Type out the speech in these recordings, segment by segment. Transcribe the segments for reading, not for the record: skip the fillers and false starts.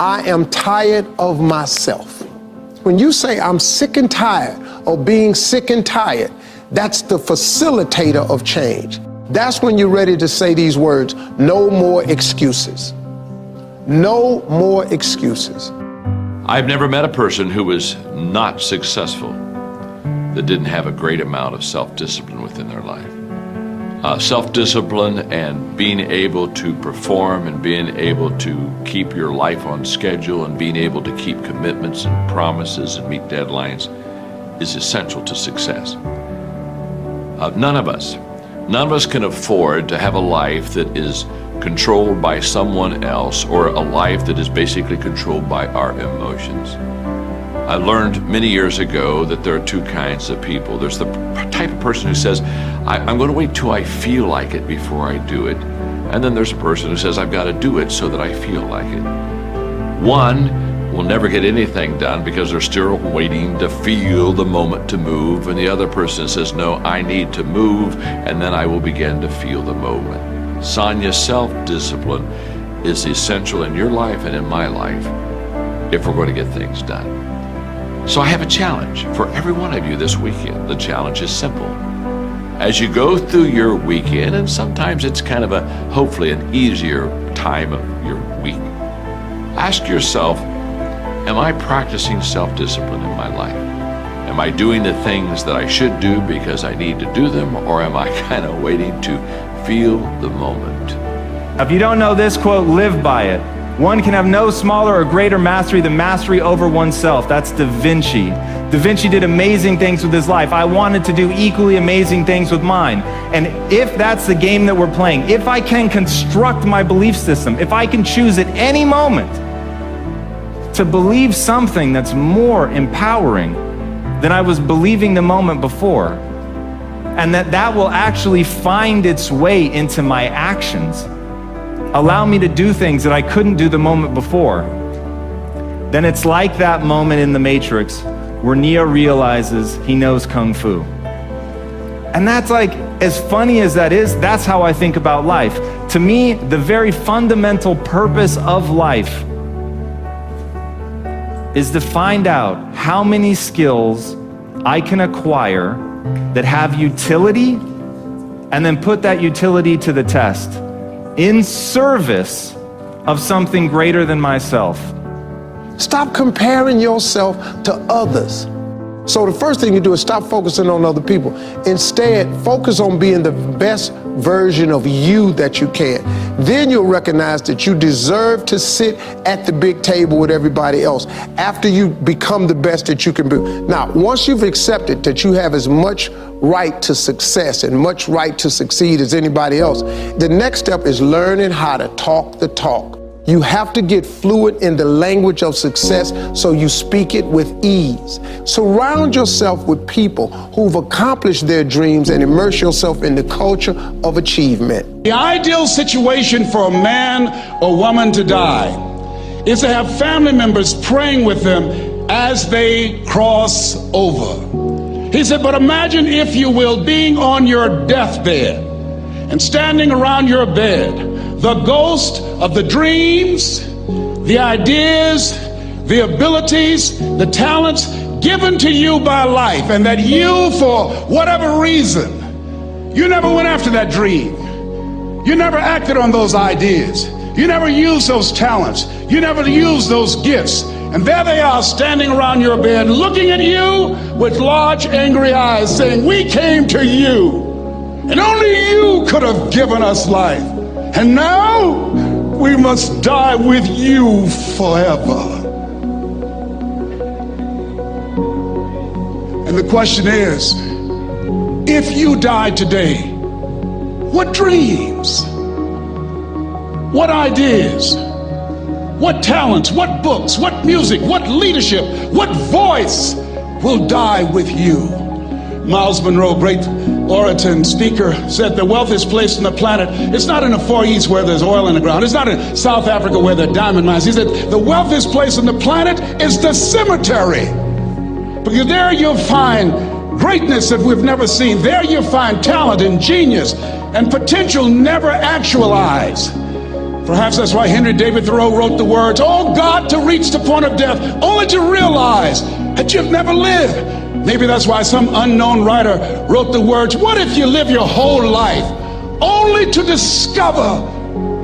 I am tired of myself. When you say I'm sick and tired of being sick and tired, that's the facilitator of change. That's when you're ready to say these words, no more excuses. No more excuses. I've never met a person who was not successful that didn't have a great amount of self-discipline within their life. Self-discipline and being able to perform and being able to keep your life on schedule and being able to keep commitments and promises and meet deadlines is essential to success. None of us can afford to have a life that is controlled by someone else or a life that is basically controlled by our emotions. I learned many years ago that there are two kinds of people. There's the type of person who says, I'm going to wait till I feel like it before I do it. And then there's a person who says, I've got to do it so that I feel like it. One will never get anything done because they're still waiting to feel the moment to move. And the other person says, no, I need to move, and then I will begin to feel the moment. Sonia, self-discipline is essential in your life and in my life if we're going to get things done. So I have a challenge for every one of you this weekend. The challenge is simple. As you go through your weekend, and sometimes it's kind of hopefully an easier time of your week, ask yourself, am I practicing self-discipline in my life? Am I doing the things that I should do because I need to do them, or am I kind of waiting to feel the moment? If you don't know this quote, live by it. One can have no smaller or greater mastery than mastery over oneself. That's Da Vinci. Da Vinci did amazing things with his life. I wanted to do equally amazing things with mine. And if that's the game that we're playing, if I can construct my belief system, if I can choose at any moment to believe something that's more empowering than I was believing the moment before, and that will actually find its way into my actions, allow me to do things that I couldn't do the moment before, then it's like that moment in The Matrix where Neo realizes he knows Kung Fu. And that's like, as funny as that is, that's how I think about life. To me, the very fundamental purpose of life is to find out how many skills I can acquire that have utility, and then put that utility to the test in service of something greater than myself. Stop comparing yourself to others. So the first thing you do is stop focusing on other people. Instead, focus on being the best version of you that you can. Then you'll recognize that you deserve to sit at the big table with everybody else after you become the best that you can be. Now, once you've accepted that you have as much right to success and much right to succeed as anybody else, the next step is learning how to talk the talk. You have to get fluent in the language of success so you speak it with ease. Surround yourself with people who've accomplished their dreams and immerse yourself in the culture of achievement. The ideal situation for a man or woman to die is to have family members praying with them as they cross over. He said, but imagine, if you will, being on your deathbed and standing around your bed, the ghost of the dreams, the ideas, the abilities, the talents given to you by life, and that you, for whatever reason, you never went after that dream. You never acted on those ideas. You never used those talents. You never used those gifts. And there they are standing around your bed, looking at you with large, angry eyes, saying, we came to you, and only you could have given us life. And now we must die with you forever. And the question is, if you die today, what dreams, what ideas, what talents, what books, what music, what leadership, what voice will die with you? Miles Monroe, great orator and speaker, said the wealthiest place on the planet, it's not in the Far East where there's oil in the ground. It's not in South Africa where there are diamond mines. He said the wealthiest place on the planet is the cemetery, because there you'll find greatness that we've never seen. There you'll find talent and genius and potential never actualized. Perhaps that's why Henry David Thoreau wrote the words, "Oh God, to reach the point of death, only to realize that you've never lived." Maybe that's why some unknown writer wrote the words, "What if you live your whole life only to discover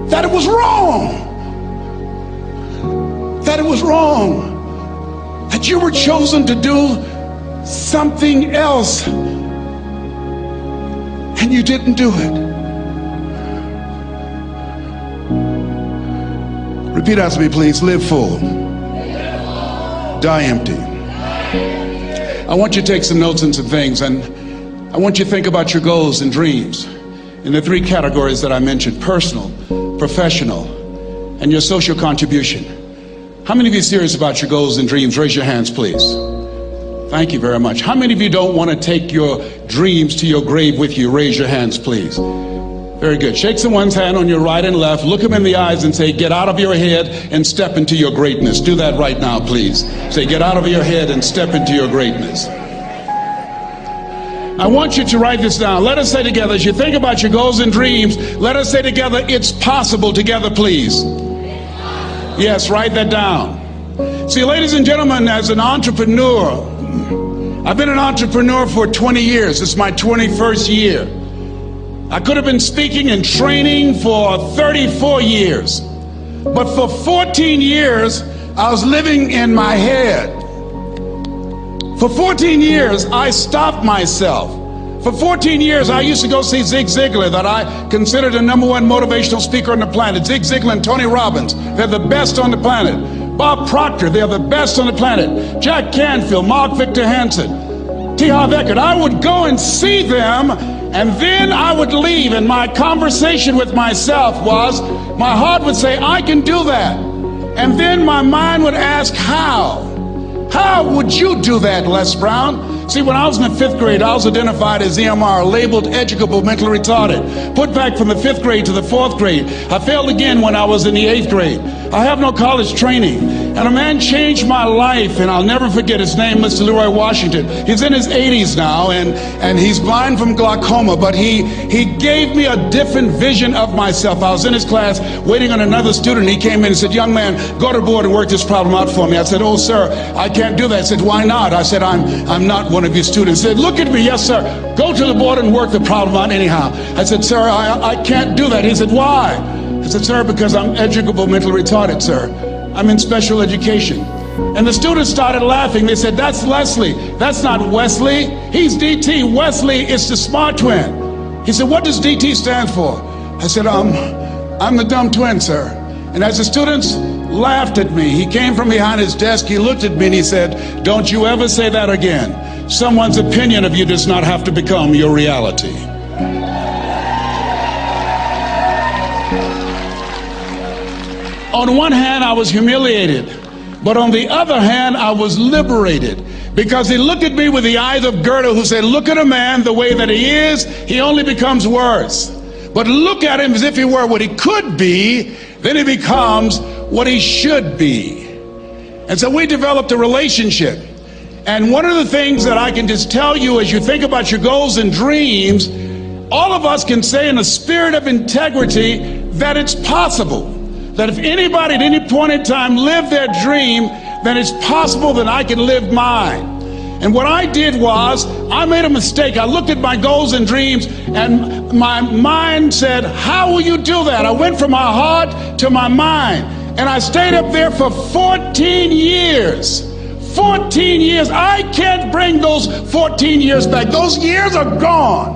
that it was wrong? That it was wrong. That you were chosen to do something else and you didn't do it." Repeat after me, please. Live full. Die empty. I want you to take some notes and some things, and I want you to think about your goals and dreams in the three categories that I mentioned: personal, professional, and your social contribution. How many of you are serious about your goals and dreams? Raise your hands, please. Thank you very much. How many of you don't want to take your dreams to your grave with you? Raise your hands, please. Very good. Shake someone's hand on your right and left. Look them in the eyes and say, "Get out of your head and step into your greatness." Do that right now, please. Say, "Get out of your head and step into your greatness." I want you to write this down. Let us say together, as you think about your goals and dreams, let us say together, "It's possible," together, please. Yes, write that down. See, ladies and gentlemen, as an entrepreneur, I've been an entrepreneur for 20 years. It's my 21st year. I could have been speaking and training for 34 years. But for 14 years, I was living in my head. For 14 years, I stopped myself. For 14 years, I used to go see Zig Ziglar, that I considered the #1 motivational speaker on the planet. Zig Ziglar and Tony Robbins, they're the best on the planet. Bob Proctor, they're the best on the planet. Jack Canfield, Mark Victor Hansen, T. Harv Eker. I would go and see them, and then I would leave, and my conversation with myself was, my heart would say, "I can do that." And then my mind would ask, how? How would you do that, Les Brown? See, when I was in the 5th grade, I was identified as EMR, labeled educable mentally retarded. Put back from the 5th grade to the 4th grade. I failed again when I was in the 8th grade. I have no college training. And a man changed my life, and I'll never forget his name, Mr. Leroy Washington. He's in his 80s now, and he's blind from glaucoma, but he gave me a different vision of myself. I was in his class waiting on another student. He came in and said, "Young man, go to the board and work this problem out for me." I said, "Oh, sir, I can't do that." I said, "Why not?" I said, I'm not one of your students." He said, "Look at me." "Yes, sir. Go to the board and work the problem out anyhow." I said, "Sir, I can't do that." He said, "Why?" I said, "Sir, because I'm educable mentally retarded, sir. I'm in special education." And the students started laughing. They said, "That's Leslie. That's not Wesley. He's DT. Wesley is the smart twin." He said, "What does DT stand for?" I said, I'm the dumb twin, sir." And as the students laughed at me, he came from behind his desk, he looked at me and he said, "Don't you ever say that again. Someone's opinion of you does not have to become your reality." On one hand, I was humiliated, but on the other hand, I was liberated, because he looked at me with the eyes of Goethe, who said, "Look at a man the way that he is, he only becomes worse. But look at him as if he were what he could be, then he becomes what he should be." And so we developed a relationship. And one of the things that I can just tell you as you think about your goals and dreams, all of us can say in a spirit of integrity that it's possible. That if anybody at any point in time lived their dream, then it's possible that I can live mine. And what I did was, I made a mistake. I looked at my goals and dreams, and my mind said, "How will you do that?" I went from my heart to my mind, and I stayed up there for 14 years. 14 years. I can't bring those 14 years back. Those years are gone.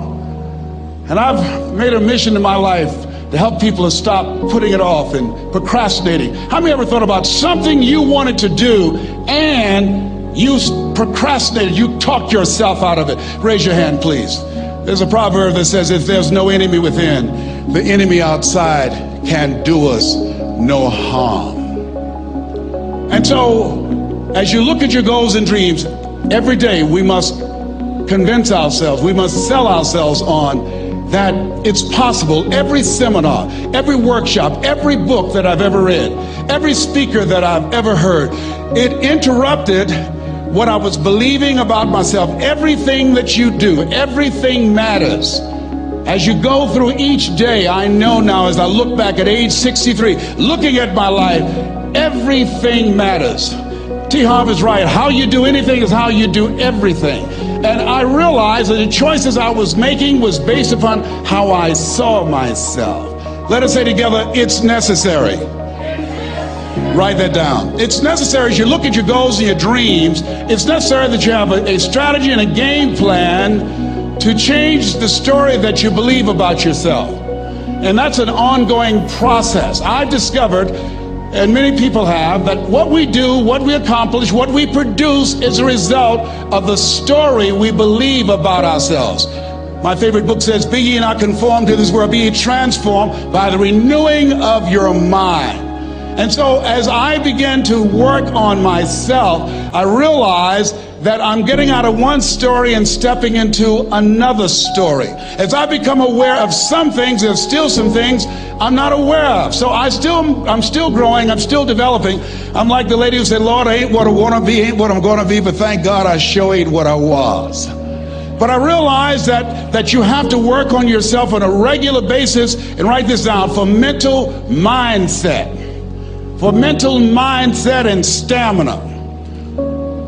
And I've made a mission in my life to help people to stop putting it off and procrastinating. How many ever thought about something you wanted to do and you procrastinated, you talked yourself out of it? Raise your hand, please. There's a proverb that says, "If there's no enemy within, the enemy outside can do us no harm." And so, as you look at your goals and dreams, every day we must convince ourselves, we must sell ourselves on that it's possible. Every seminar, every workshop, every book that I've ever read, every speaker that I've ever heard, it interrupted what I was believing about myself. Everything that you do, everything matters. As you go through each day, I know now as I look back at age 63, looking at my life, everything matters. T. Harv is right. How you do anything is how you do everything. And I realized that the choices I was making was based upon how I saw myself. Let us say together, it's necessary. Write that down. It's necessary as you look at your goals and your dreams, it's necessary that you have a strategy and a game plan to change the story that you believe about yourself. And that's an ongoing process. I've discovered, and many people have, that what we do, what we accomplish, what we produce is a result of the story we believe about ourselves. My favorite book says, "Be ye not conformed to this world, be ye transformed by the renewing of your mind." And so as I began to work on myself, I realized that I'm getting out of one story and stepping into another story. As I become aware of some things, there's still some things I'm not aware of. So I'm still growing, I'm still developing. I'm like the lady who said, "Lord, I ain't what I want to be, ain't what I'm going to be, but thank God I sure ain't what I was." But I realized that you have to work on yourself on a regular basis, and write this down, for mental mindset. For mental mindset and stamina.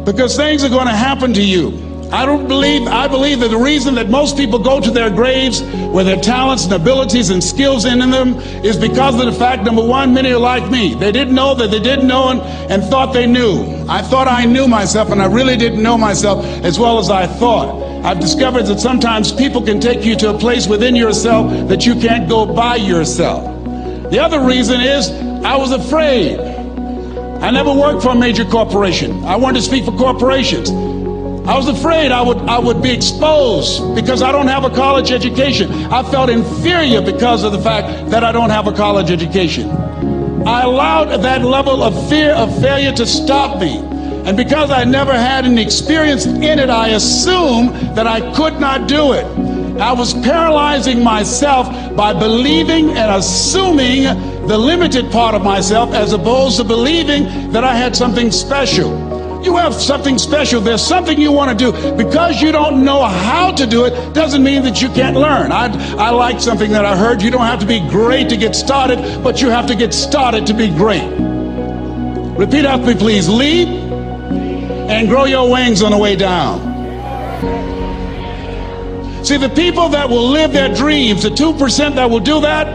Because things are going to happen to you. I believe that the reason that most people go to their graves with their talents and abilities and skills in them is because of the fact, number one, many are like me. They didn't know that they didn't know and thought they knew. I thought I knew myself, and I really didn't know myself as well as I thought. I've discovered that sometimes people can take you to a place within yourself that you can't go by yourself. The other reason is I was afraid. I never worked for a major corporation. I wanted to speak for corporations. I was afraid I would be exposed because I don't have a college education. I felt inferior because of the fact that I don't have a college education. I allowed that level of fear of failure to stop me. And because I never had any experience in it, I assumed that I could not do it. I was paralyzing myself by believing and assuming the limited part of myself as opposed to believing that I had something special. You have something special. There's something you want to do. Because you don't know how to do it doesn't mean that you can't learn. I like something that I heard. You don't have to be great to get started, but you have to get started to be great. Repeat after me, please. Leap and grow your wings on the way down. See, the people that will live their dreams, the 2% that will do that,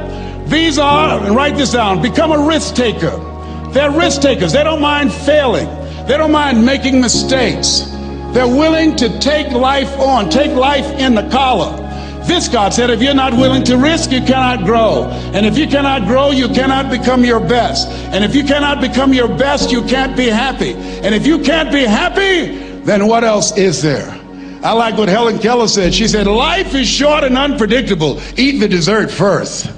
these are, and write this down, become a risk taker. They're risk takers. They don't mind failing. They don't mind making mistakes. They're willing to take life on, take life in the collar. This, God said, if you're not willing to risk, you cannot grow. And if you cannot grow, you cannot become your best. And if you cannot become your best, you can't be happy. And if you can't be happy, then what else is there? I like what Helen Keller said. She said, life is short and unpredictable. Eat the dessert first.